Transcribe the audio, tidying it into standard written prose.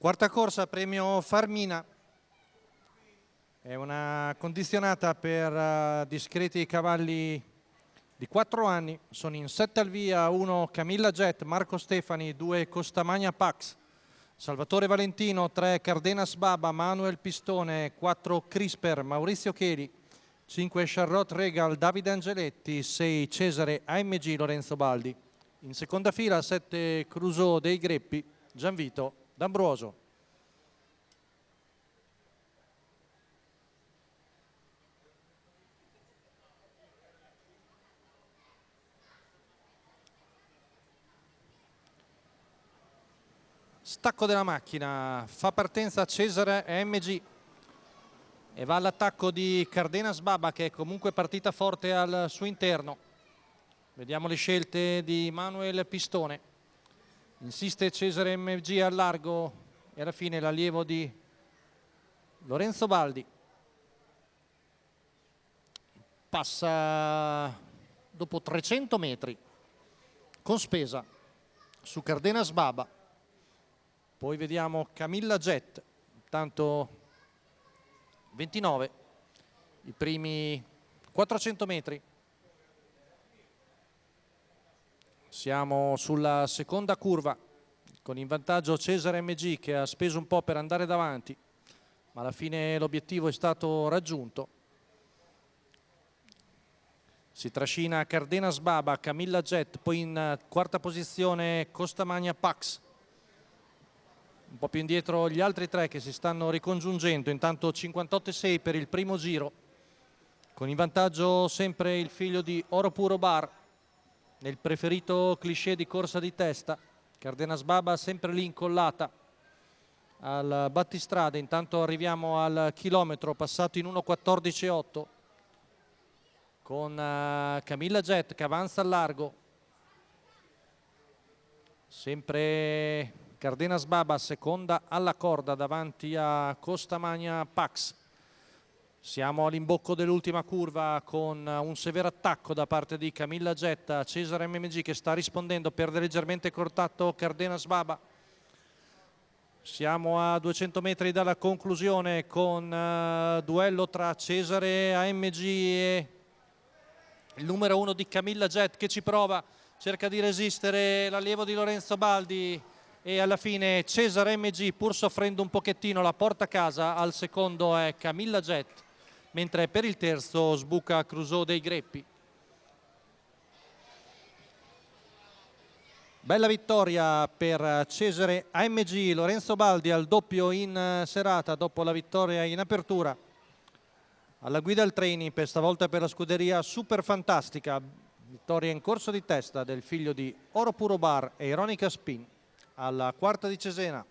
Quarta corsa, premio Farmina. È una condizionata per discreti cavalli di 4 anni. Sono in 7 al via: 1 Camilla Jet, Marco Stefani, 2 Costamagna Pax, Salvatore Valentino, 3 Cardenas Baba, Manuel Pistone, 4 Crisper, Maurizio Cheli, 5 Charlotte Regal, Davide Angeletti, 6 Cesare AMG, Lorenzo Baldi. In seconda fila 7 Crusoe dei Greppi, Gianvito D'Ambroso. Stacco della macchina, fa partenza Cesare AMG e va all'attacco di Cardenas Baba, che è comunque partita forte al suo interno. Vediamo le scelte di Manuel Pistone. Insiste Cesare AMG al largo e alla fine l'allievo di Lorenzo Baldi. Passa dopo 300 metri con spesa su Cardenas Baba. Poi vediamo Camilla Jet, intanto 29, i primi 400 metri. Siamo sulla seconda curva con in vantaggio Cesare MG, che ha speso un po' per andare davanti, ma alla fine l'obiettivo è stato raggiunto. Si trascina Cardenas Baba, Camilla Jet, poi in quarta posizione Costamagna Pax. Un po' più indietro gli altri tre che si stanno ricongiungendo. Intanto 58,6 per il primo giro, con in vantaggio sempre il figlio di Oro Puro Bar nel preferito cliché di corsa di testa. Cardenas Baba sempre lì incollata al battistrada. Intanto arriviamo al chilometro passato in 1:14,8 con Camilla Jet che avanza al largo, sempre Cardenas Baba seconda alla corda davanti a Costamagna Pax. Siamo all'imbocco dell'ultima curva con un severo attacco da parte di Camilla Jet. Cesare MMG che sta rispondendo, perde leggermente contatto Cardenas Baba. Siamo a 200 metri dalla conclusione con duello tra Cesare AMG e il numero 1 di Camilla Jet che ci prova, cerca di resistere l'allievo di Lorenzo Baldi e alla fine Cesare MG, pur soffrendo un pochettino, la porta a casa. Al secondo è Camilla Jet, mentre per il terzo sbuca Crusoe dei Greppi. Bella vittoria per Cesare AMG, Lorenzo Baldi al doppio in serata dopo la vittoria in apertura. Alla guida il training, per stavolta per la scuderia Super Fantastica. Vittoria in corso di testa del figlio di Oro Puro Bar e Ironica Spin alla quarta di Cesena.